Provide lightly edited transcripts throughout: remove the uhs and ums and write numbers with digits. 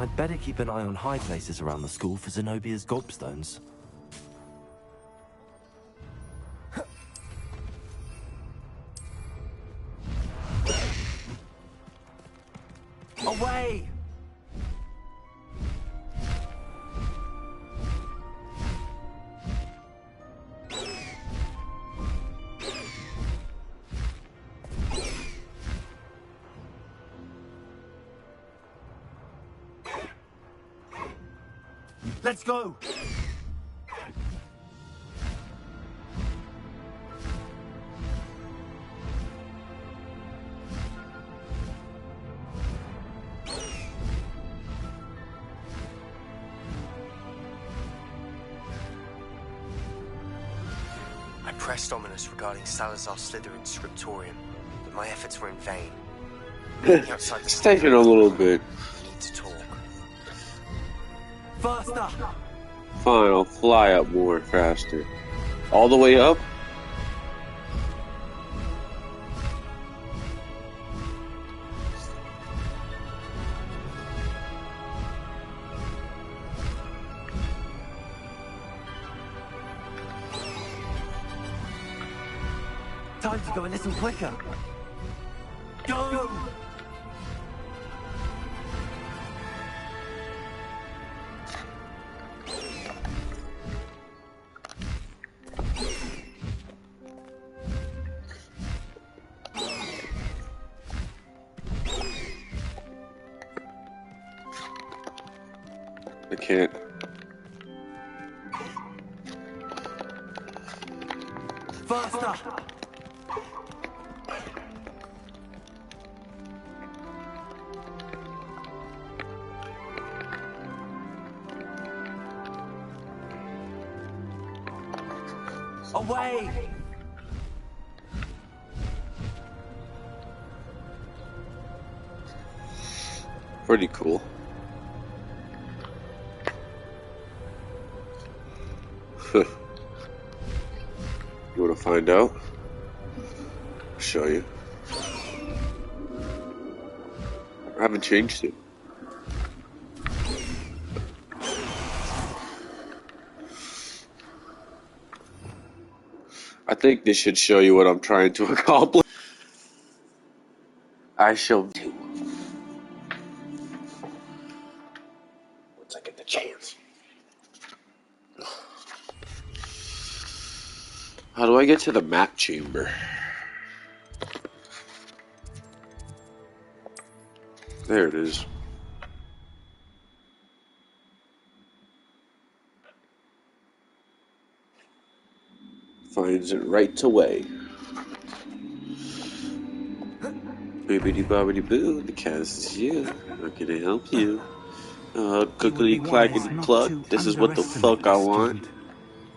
I'd better keep an eye on high places around the school for Zenobia's gobstones. Away! Let's go! I pressed ominous regarding Salazar Slytherin's scriptorium, but my efforts were in vain. Outside the It's taking a little bit. we need to talk. Faster! Fine, I'll fly up more faster. All the way up? Time to go a little quicker. Go! I can't. Faster! Away! Pretty cool. You want to find out? I'll show you. I haven't changed it. I think this should show you what I'm trying to accomplish. I shall do. Once I get the chance. How do I get to the map chamber? There it is. Finds it right away. Bibbidi bobbidi boo, the cast is you. How can I help you? Clickety clackety cluck. This is what the fuck I want.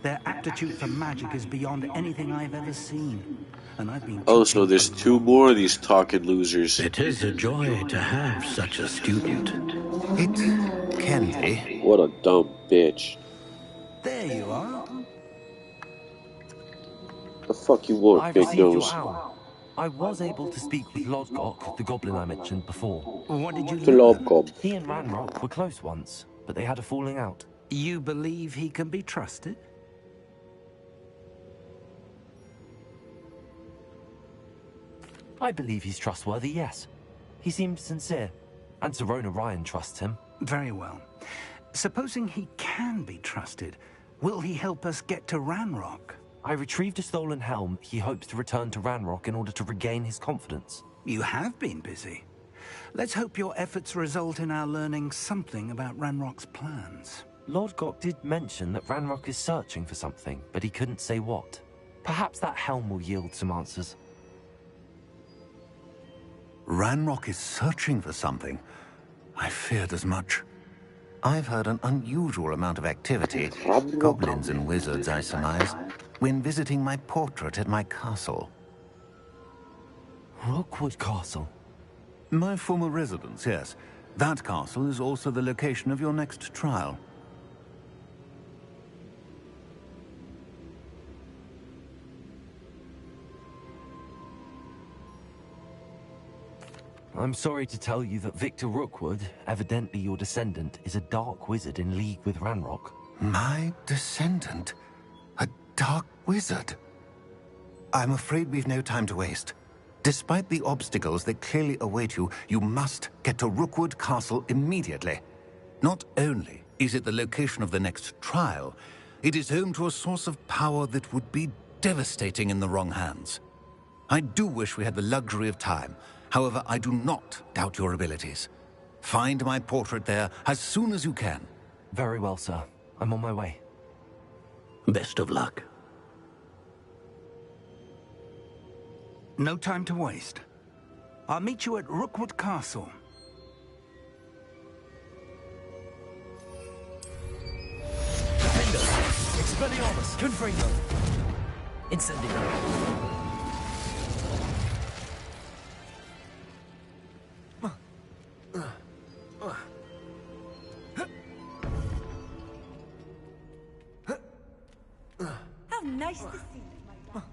Their aptitude for magic is beyond anything I've ever seen. And I've been Oh, so there's two more of these talking losers. It is a joy to have such a student. It can be. What a dumb bitch. There you are. The fuck you want, I've big received your nose? owl. I was able to speak with Lodgok, the goblin I mentioned before. What did you The learn? Lobgob. He and Ranrock were close once, but they had a falling out. You believe he can be trusted? I believe he's trustworthy, yes. He seems sincere, and Sirona Ryan trusts him. Very well. Supposing he can be trusted, will he help us get to Ranrock? I retrieved a stolen helm. He hopes to return to Ranrock in order to regain his confidence. You have been busy. Let's hope your efforts result in our learning something about Ranrock's plans. Lord Gok did mention that Ranrock is searching for something, but he couldn't say what. Perhaps that helm will yield some answers. Ranrock is searching for something. I feared as much. I've heard an unusual amount of activity, goblins and wizards, I surmise, when visiting my portrait at my castle. Rookwood Castle? My former residence, yes. That castle is also the location of your next trial. I'm sorry to tell you that Victor Rookwood, evidently your descendant, is a dark wizard in league with Ranrock. My descendant? A dark wizard? I'm afraid we've no time to waste. Despite the obstacles that clearly await you, you must get to Rookwood Castle immediately. Not only is it the location of the next trial, it is home to a source of power that would be devastating in the wrong hands. I do wish we had the luxury of time. However, I do not doubt your abilities. Find my portrait there as soon as you can. Very well, sir. I'm on my way. Best of luck. No time to waste. I'll meet you at Rookwood Castle. Expelliarmus! Confringo! Incendio! How nice to see you, my love.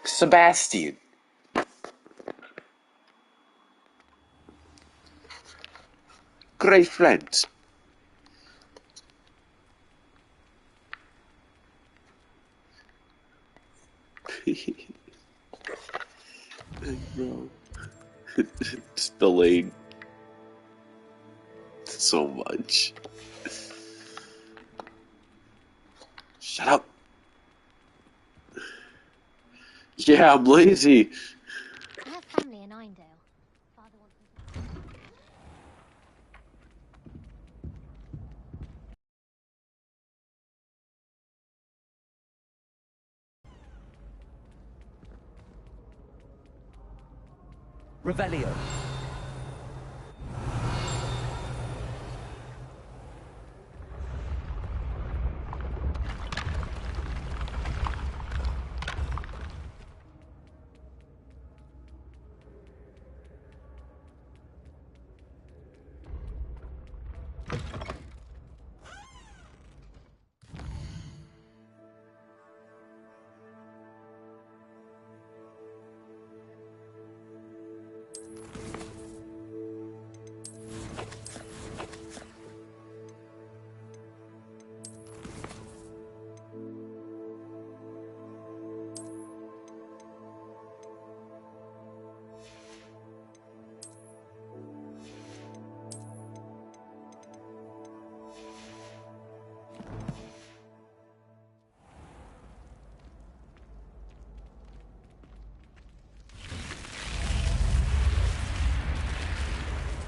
Sebastian. Great friends. Bro. It's delayed so much. Shut up. Yeah, I'm lazy. I have family in Irondale. Father wants me to... Revelio.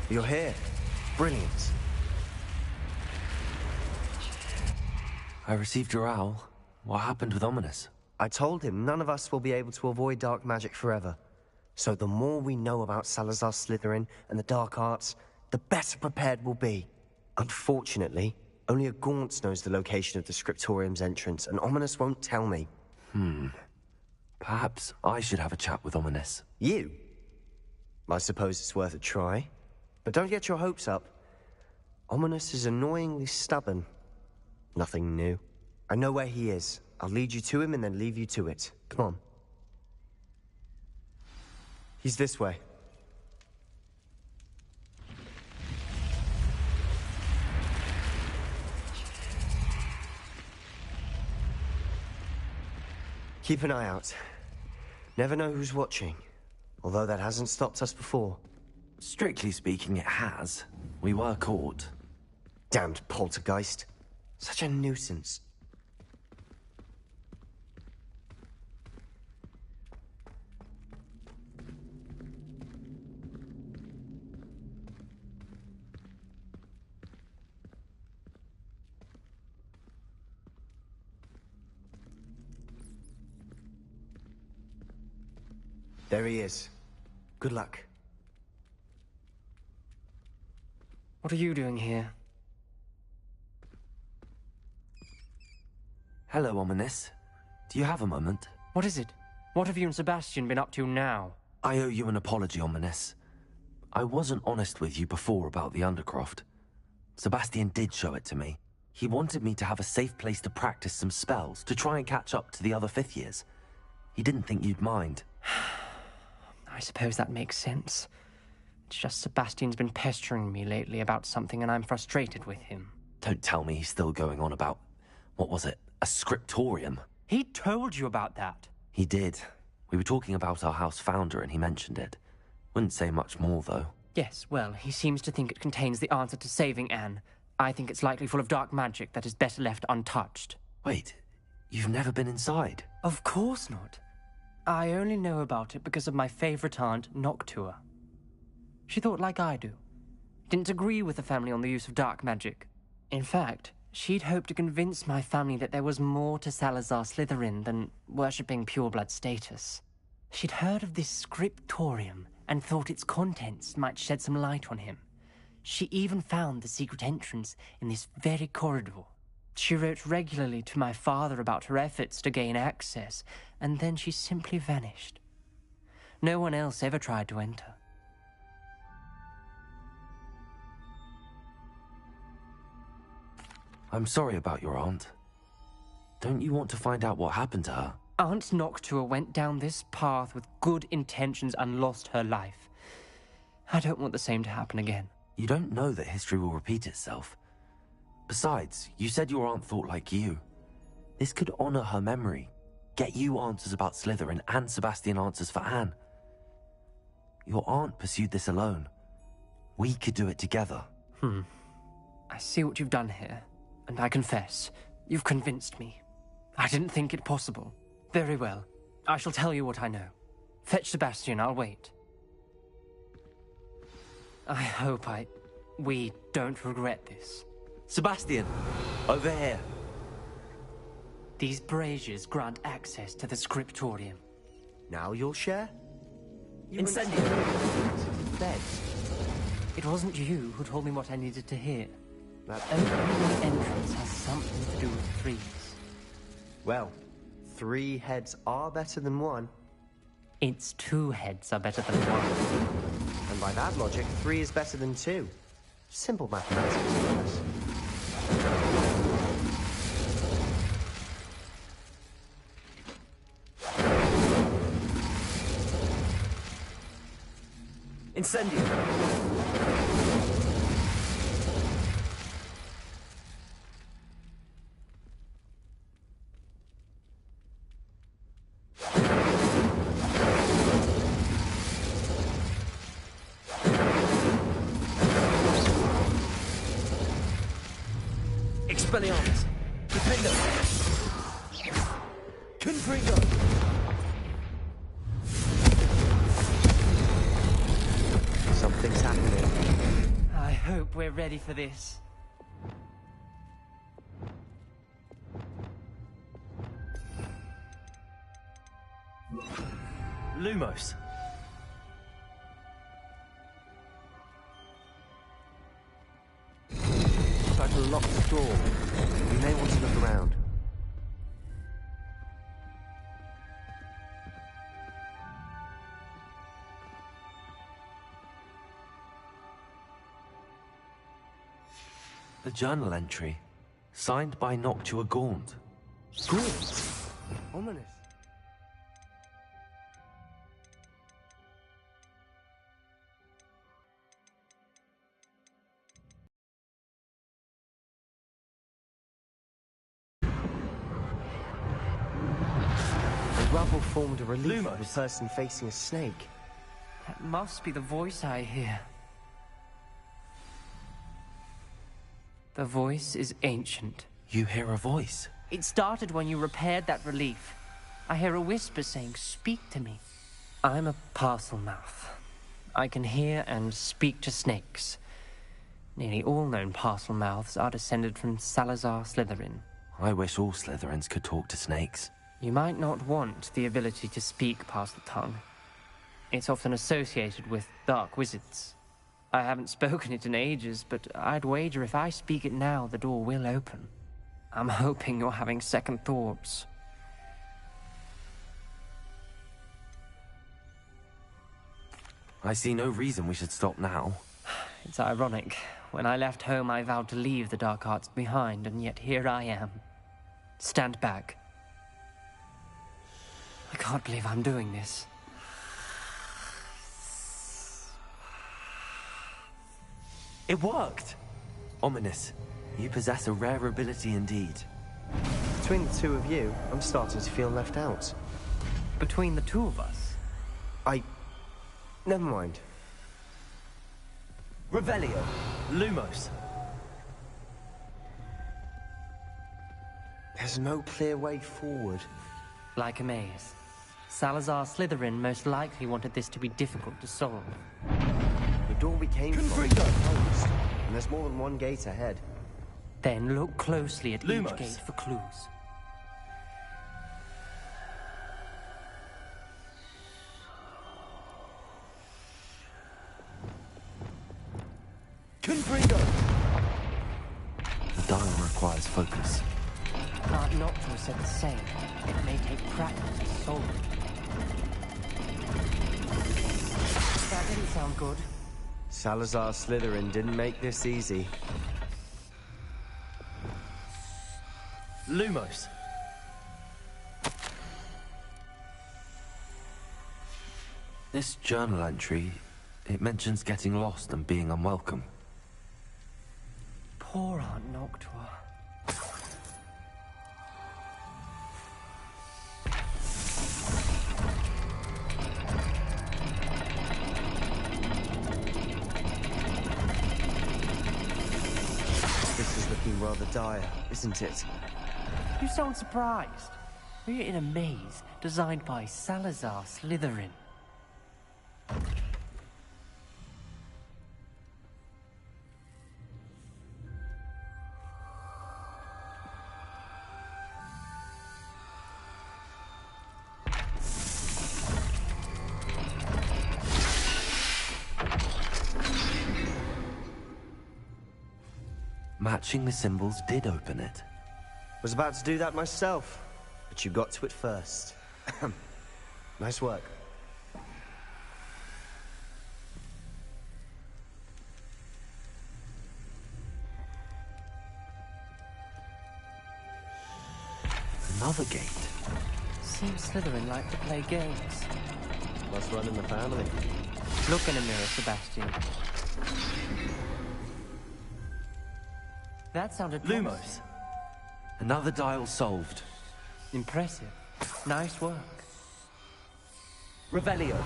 You're here. Brilliant. I received your owl. What happened with Ominous? I told him none of us will be able to avoid dark magic forever. So the more we know about Salazar Slytherin and the dark arts, the better prepared we'll be. Unfortunately, Only a Gaunt knows the location of the Scriptorium's entrance, and Ominous won't tell me. Perhaps I should have a chat with Ominous. You? I suppose it's worth a try. But don't get your hopes up. Ominous is annoyingly stubborn. Nothing new. I know where he is. I'll lead you to him and then leave you to it. Come on. He's this way. Keep an eye out. Never know who's watching. Although that hasn't stopped us before. Strictly speaking, it has. We were caught. Damned poltergeist. Such a nuisance. There he is. Good luck. What are you doing here? Hello, Ominous. Do you have a moment? What is it? What have you and Sebastian been up to now? I owe you an apology, Ominous. I wasn't honest with you before about the Undercroft. Sebastian did show it to me. He wanted me to have a safe place to practice some spells, to try and catch up to the other 5th years. He didn't think you'd mind. I suppose that makes sense. It's just Sebastian's been pestering me lately about something and I'm frustrated with him. Don't tell me he's still going on about, what was it, a scriptorium? He told you about that. He did. We were talking about our house founder and he mentioned it. Wouldn't say much more, though. Yes, well, he seems to think it contains the answer to saving Anne. I think it's likely full of dark magic that is better left untouched. Wait, you've never been inside? Of course not. I only know about it because of my favorite aunt, Noctua. She thought like I do. Didn't agree with the family on the use of dark magic. In fact, she'd hoped to convince my family that there was more to Salazar Slytherin than worshipping pureblood status. She'd heard of this scriptorium and thought its contents might shed some light on him. She even found the secret entrance in this very corridor. She wrote regularly to my father about her efforts to gain access, and then she simply vanished. No one else ever tried to enter. I'm sorry about your aunt. Don't you want to find out what happened to her? Aunt Noctua went down this path with good intentions and lost her life. I don't want the same to happen again. You don't know that history will repeat itself. Besides, you said your aunt thought like you. This could honor her memory, get you answers about Slytherin and Sebastian answers for Anne. Your aunt pursued this alone. We could do it together. I see what you've done here, and I confess, you've convinced me. I didn't think it possible. Very well. I shall tell you what I know. Fetch Sebastian, I'll wait. I hope we don't regret this. Sebastian! Over here! These braziers grant access to the scriptorium. Now you'll share? Incendio! Bed. It wasn't you who told me what I needed to hear. That... Opening the entrance has something to do with threes. Well, 3 heads are better than 1. Its 2 heads are better than 1. And by that logic, 3 is better than 2. Simple mathematics, I guess. Incendio! Expelliarmus! Defender! Confringo! Something's happening. I hope we're ready for this. Lumos! But locked door. You may want to look around. A journal entry, signed by Noctua Gaunt. Gaunt? Ominous. The rubble formed a relief of a person facing a snake. That must be the voice I hear. The voice is ancient. You hear a voice? It started when you repaired that relief. I hear a whisper saying, "Speak to me." I'm a parcel mouth. I can hear and speak to snakes. Nearly all known parcel mouths are descended from Salazar Slytherin. I wish all Slytherins could talk to snakes. You might not want the ability to speak parcel tongue. It's often associated with dark wizards. I haven't spoken it in ages, but I'd wager if I speak it now, the door will open. I'm hoping you're having second thoughts. I see no reason we should stop now. It's ironic. When I left home, I vowed to leave the dark arts behind, and yet here I am. Stand back. I can't believe I'm doing this. It worked! Ominous. You possess a rare ability indeed. Between the two of you, I'm starting to feel left out. Between the two of us? Never mind. Revelio. Lumos. There's no clear way forward. Like a maze. Salazar Slytherin most likely wanted this to be difficult to solve. The door we came from is closed, and there's more than one gate ahead. Then look closely at Lumos. each gate for clues. Confringo! The dial requires focus. Aunt Noctua said the same. It may take practice to solve it. That didn't sound good. Salazar Slytherin didn't make this easy. Lumos. This journal entry, it mentions getting lost and being unwelcome. Poor Aunt Noctua. This is looking rather dire, isn't it? You sound surprised. We're in a maze designed by Salazar Slytherin. Matching the symbols did open it. Was about to do that myself, but you got to it first. Nice work. Another gate. Seems Slytherin like to play games. Must run in the family. Look in a mirror, Sebastian. That sounded Lumos. Another dial solved. impressive. Nice work. Revelio.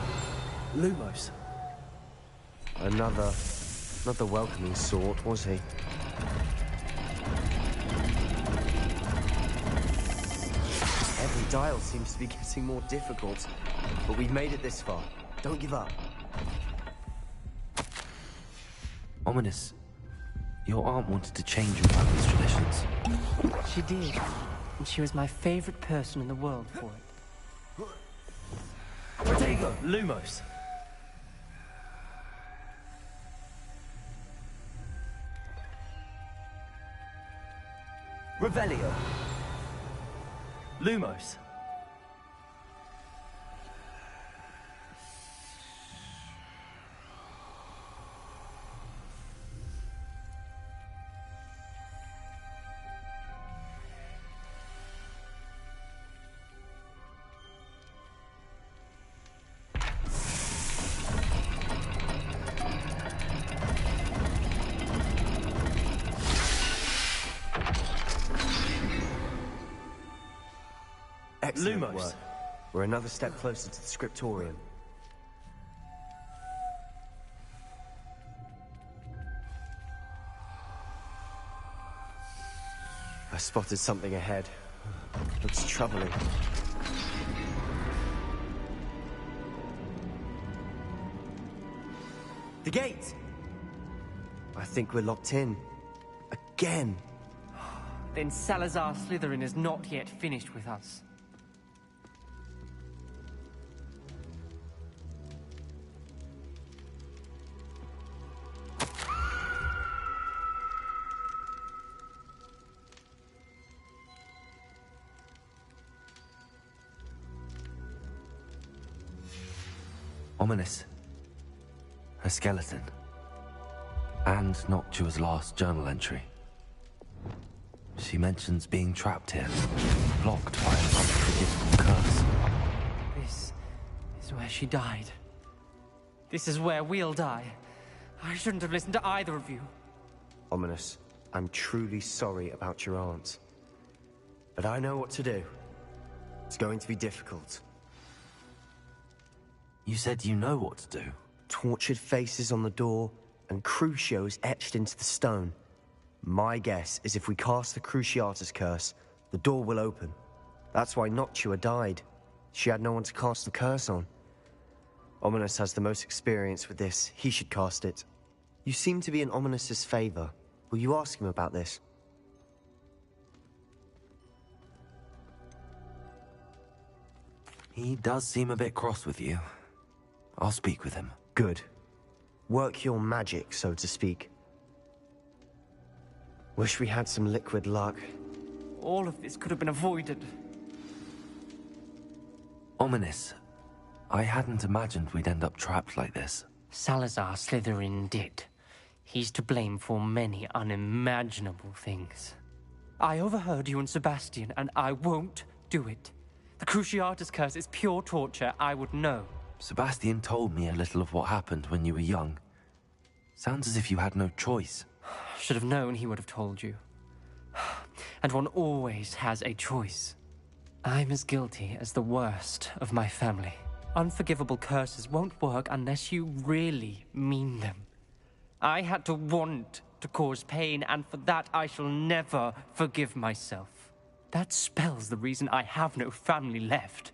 Lumos. Another, not the welcoming sort, was he? Every dial seems to be getting more difficult, but we've made it this far. Don't give up. Ominous. Your aunt wanted to change your family's traditions. She did. And she was my favorite person in the world for it. Protego. Lumos. Revelio. Lumos. Excellent Lumos. work. We're another step closer to the scriptorium. I spotted something ahead. Looks troubling. The gate! I think we're locked in. Again. Then Salazar Slytherin is not yet finished with us. Ominous. A skeleton. And Noctua's last journal entry. She mentions being trapped here, blocked by an unforgivable curse. This is where she died. This is where we'll die. I shouldn't have listened to either of you. Ominous, I'm truly sorry about your aunt. But I know what to do. It's going to be difficult. You said you know what to do. Tortured faces on the door, and Crucios etched into the stone. My guess is if we cast the Cruciatus curse, the door will open. That's why Noctua died. She had no one to cast the curse on. Ominous has the most experience with this. He should cast it. You seem to be in Ominous's favor. Will you ask him about this? He does seem a bit cross with you. I'll speak with him. Good. Work your magic, so to speak. Wish we had some liquid luck. All of this could have been avoided. Ominous. I hadn't imagined we'd end up trapped like this. Salazar Slytherin did. He's to blame for many unimaginable things. I overheard you and Sebastian, and I won't do it. The Cruciatus curse is pure torture. I would know. Sebastian told me a little of what happened when you were young. Sounds as if you had no choice. Should have known he would have told you. And one always has a choice. I'm as guilty as the worst of my family. Unforgivable curses won't work unless you really mean them. I had to want to cause pain, and for that I shall never forgive myself. That spells the reason I have no family left.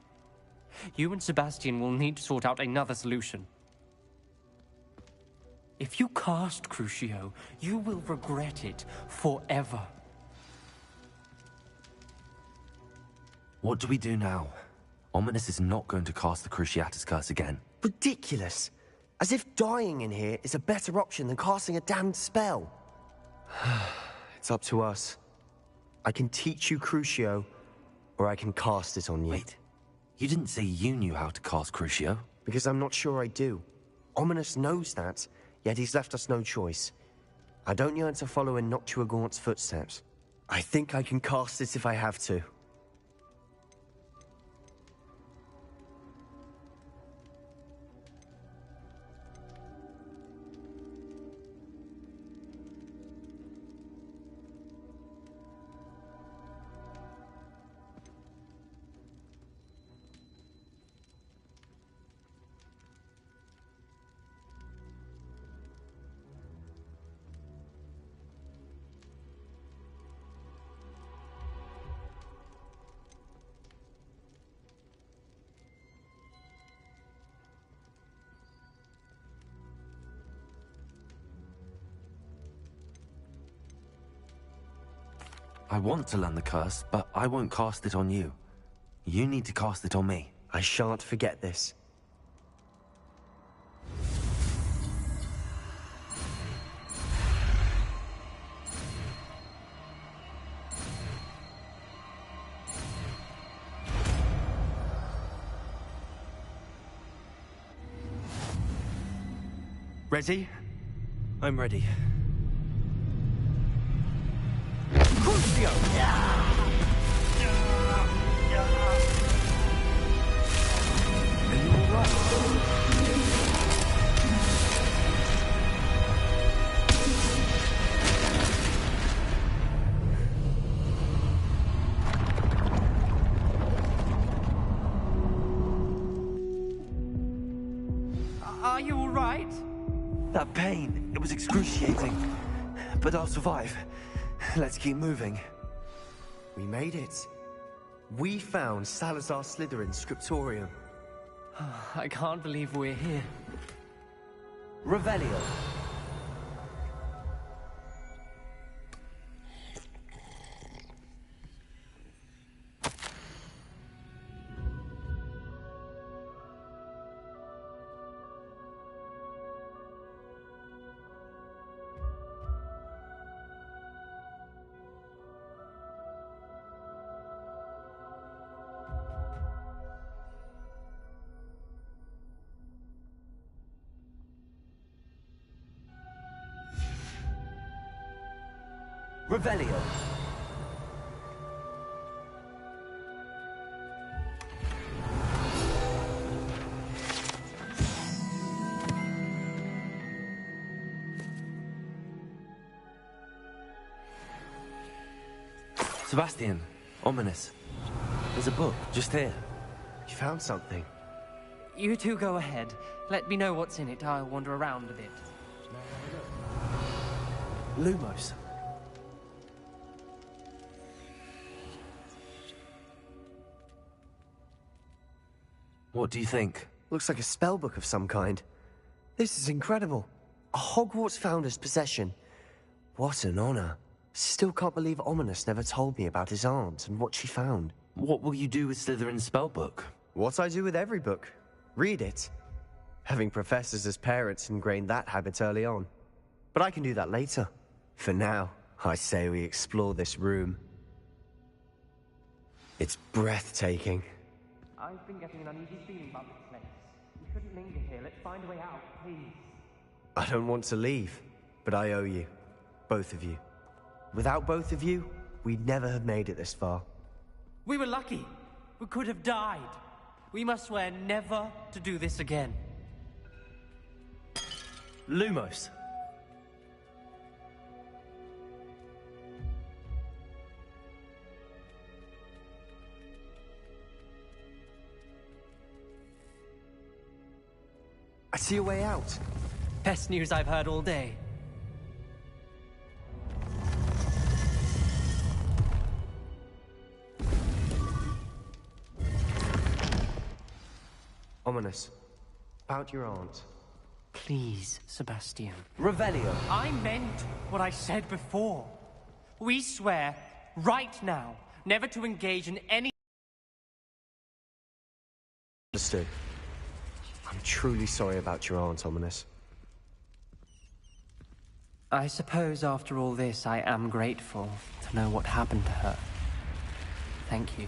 You and Sebastian will need to sort out another solution. If you cast Crucio, you will regret it forever. What do we do now? Ominous is not going to cast the Cruciatus curse again. Ridiculous. As if dying in here is a better option than casting a damned spell. It's up to us. I can teach you Crucio, or I can cast it on you. Wait, you didn't say you knew how to cast Crucio? Because I'm not sure I do. Ominous knows that, yet he's left us no choice. I don't yearn to follow in Noctua Gaunt's footsteps. I think I can cast it if I have to. I want to learn the curse, but I won't cast it on you. You need to cast it on me. I shan't forget this. Ready? I'm ready. Crucio! Are you all right? Are you all right? That pain, it was excruciating. But I'll survive. Let's keep moving. We made it. We found Salazar Slytherin's scriptorium. I can't believe we're here. Revelio. Revelio. Sebastian, ominous. There's a book just here. You found something. You two go ahead. Let me know what's in it. I'll wander around a bit. Lumos. What do you think? Looks like a spellbook of some kind. This is incredible. A Hogwarts founder's possession. What an honor. Still can't believe Ominous never told me about his aunt and what she found. What will you do with Slytherin's spellbook? What I do with every book. Read it. Having professors as parents ingrained that habit early on. But I can do that later. For now, I say we explore this room. It's breathtaking. I've been getting an uneasy feeling about this place. We shouldn't linger here. Let's find a way out, please. I don't want to leave, but I owe you. Both of you. Without both of you, we'd never have made it this far. We were lucky. We could have died. We must swear never to do this again. Lumos. I see a way out. Best news I've heard all day. Ominous. About your aunt. Please, Sebastian. Revelio. I meant what I said before. We swear, right now, never to engage in any... Understood. I'm truly sorry about your aunt, Ominous. I suppose after all this, I am grateful to know what happened to her. Thank you.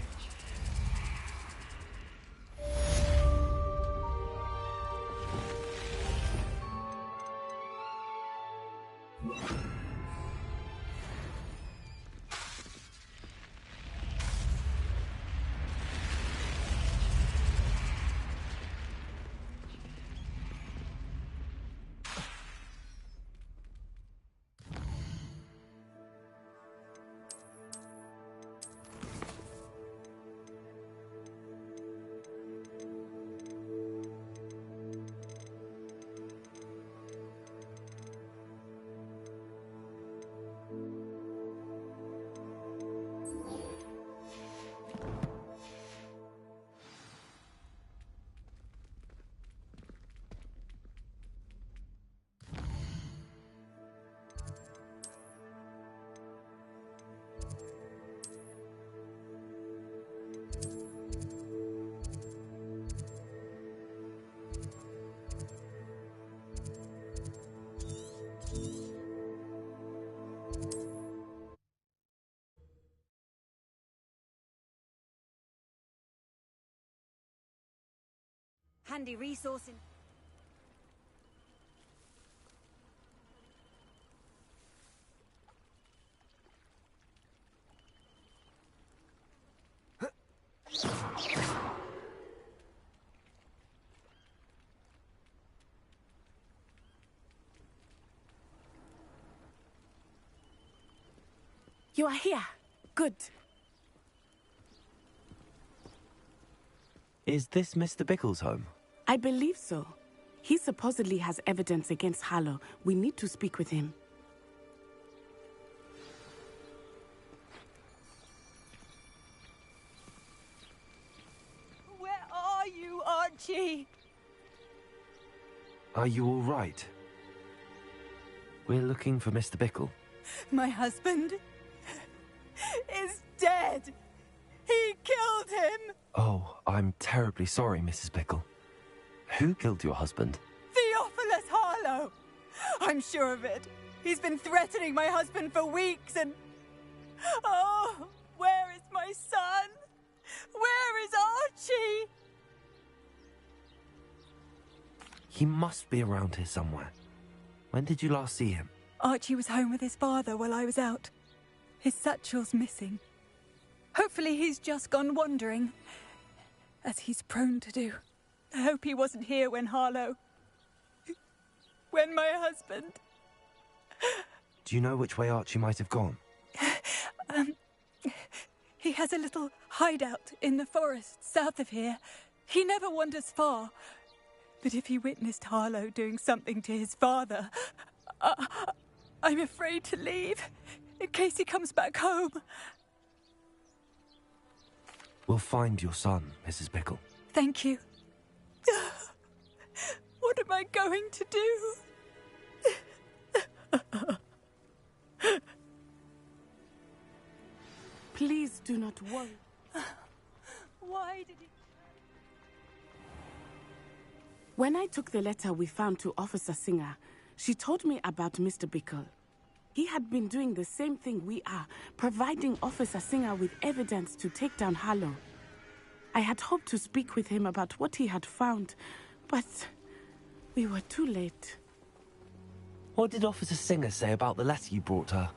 Handy resource in... You are here. Good. Is this Mr. Bickle's home? I believe so. He supposedly has evidence against Harlow. We need to speak with him. Where are you, Archie? Are you all right? We're looking for Mr. Bickle. My husband is dead. He killed him. Oh, I'm terribly sorry, Mrs. Bickle. Who killed your husband? Theophilus Harlow. I'm sure of it. He's been threatening my husband for weeks and... Oh, where is my son? Where is Archie? He must be around here somewhere. When did you last see him? Archie was home with his father while I was out. His satchel's missing. Hopefully he's just gone wandering, as he's prone to do. I hope he wasn't here when when my husband... Do you know which way Archie might have gone? He has a little hideout in the forest south of here. He never wanders far. But if he witnessed Harlow doing something to his father, I'm afraid to leave, in case he comes back home. We'll find your son, Mrs. Bickle. Thank you. What am I going to do? Please do not worry. Why did he... When I took the letter we found to Officer Singer, she told me about Mr. Bickle. He had been doing the same thing we are, providing Officer Singer with evidence to take down Harlow. I had hoped to speak with him about what he had found, but we were too late. What did Officer Singer say about the letter you brought her?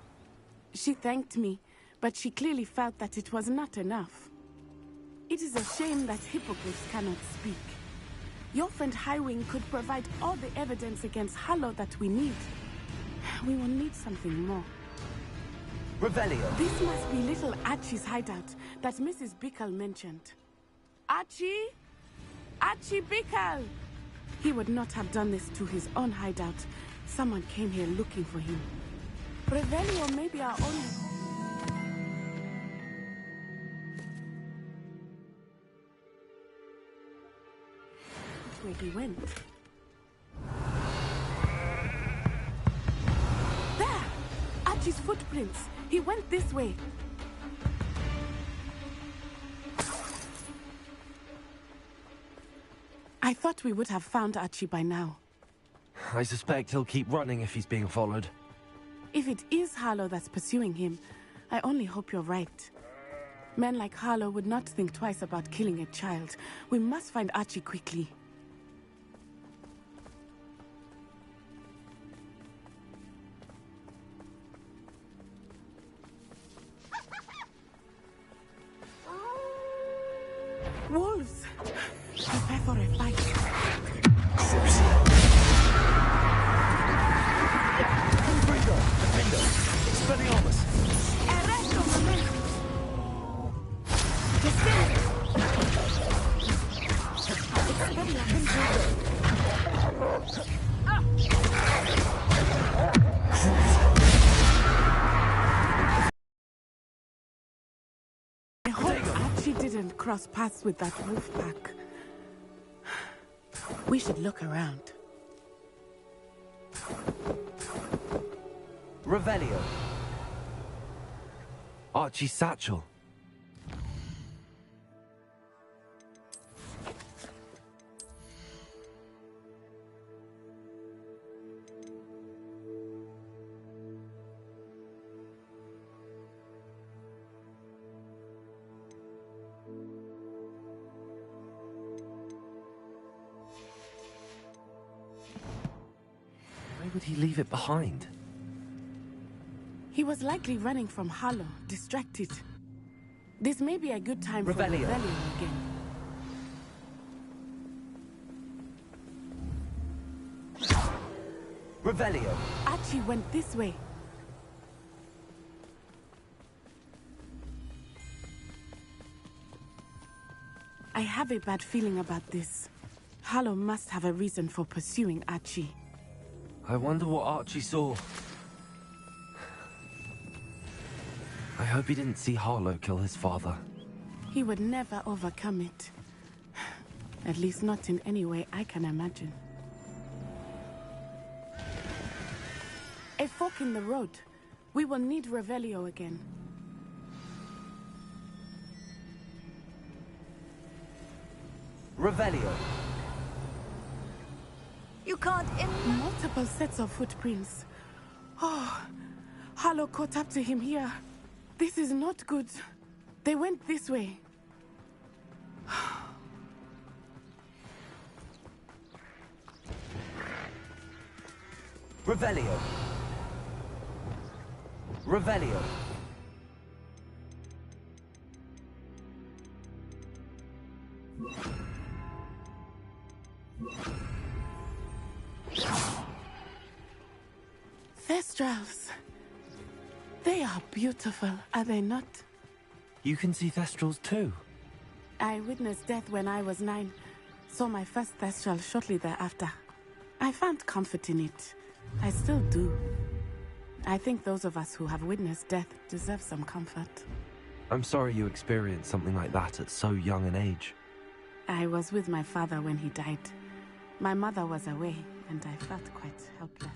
She thanked me, but she clearly felt that it was not enough. It is a shame that hippogriffs cannot speak. Your friend Highwing could provide all the evidence against Harlow that we need. We will need something more. Revelio! This must be little Archie's hideout that Mrs. Bickle mentioned. Archie? Archie Bickle! He would not have done this to his own hideout. Someone came here looking for him. Revelio may be our only... Which way he went? There! Archie's footprints. He went this way. I thought we would have found Archie by now. I suspect he'll keep running if he's being followed. If it is Harlow that's pursuing him, I only hope you're right. Men like Harlow would not think twice about killing a child. We must find Archie quickly. Wolves! Prepare for a fight. I hope Archie didn't cross paths with that wolf pack. We should look around. Revelio! Archie's satchel. Why would he leave it behind? He was likely running from Harlow, distracted. This may be a good time for Revelio. Revelio again. Revelio! Archie went this way. I have a bad feeling about this. Harlow must have a reason for pursuing Archie. I wonder what Archie saw. I hope he didn't see Harlow kill his father. He would never overcome it. At least not in any way I can imagine. A fork in the road. We will need Revelio again. Revelio. You can't Multiple sets of footprints. Oh, Harlow caught up to him here. This is not good. They went this way. Revelio. Revelio. Thestrals. They are beautiful, are they not? You can see Thestrals too. I witnessed death when I was 9. Saw my first Thestral shortly thereafter. I found comfort in it. I still do. I think those of us who have witnessed death deserve some comfort. I'm sorry you experienced something like that at so young an age. I was with my father when he died. My mother was away, and I felt quite helpless.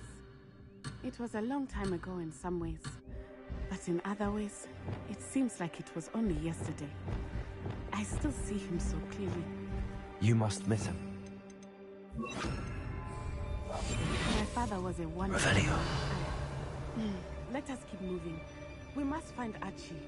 It was a long time ago in some ways, but in other ways, it seems like it was only yesterday. I still see him so clearly. You must miss him. My father was a wonderful... Revelio. Let us keep moving. We must find Archie.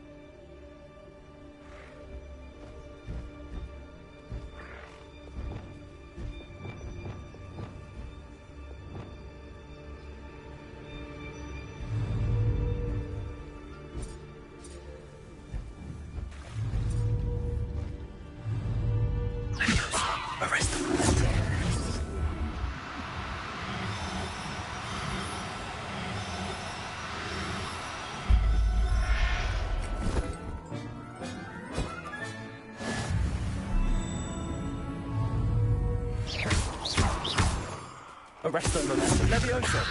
Arrest them. Arrest them, Leviosa.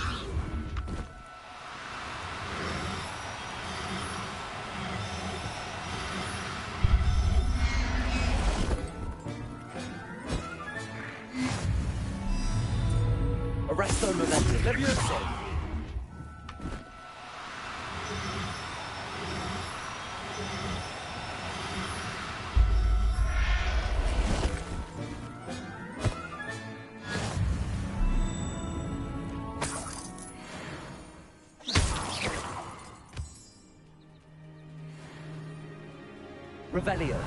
Arresto Momentum Leviosa. Revelio.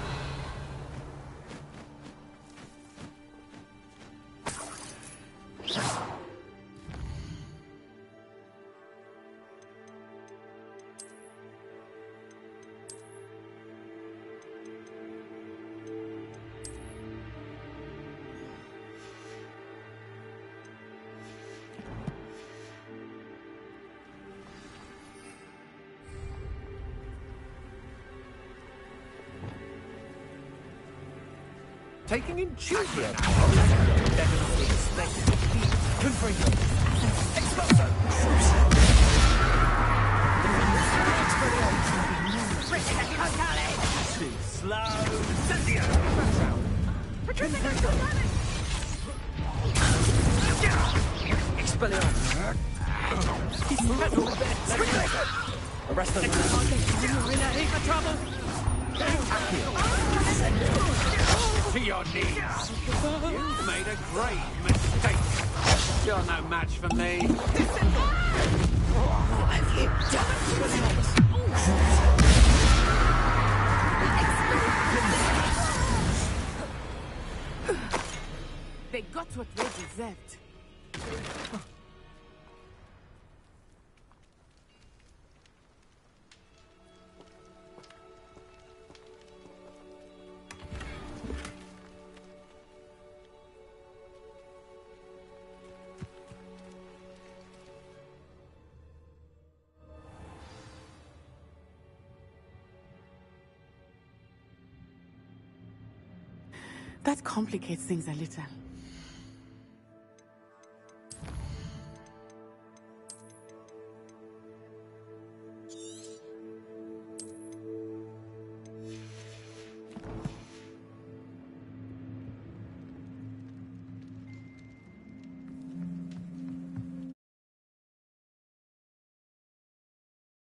Taking in children. Definitely expected to be confronted. Expulso! Too slow. Cynthia! Expelliarmus! He's metal Arrest them. You're in a heap of trouble. To your knees. You've made a great mistake. You're no match for me. What have you done? They got what they deserved. That complicates things a little.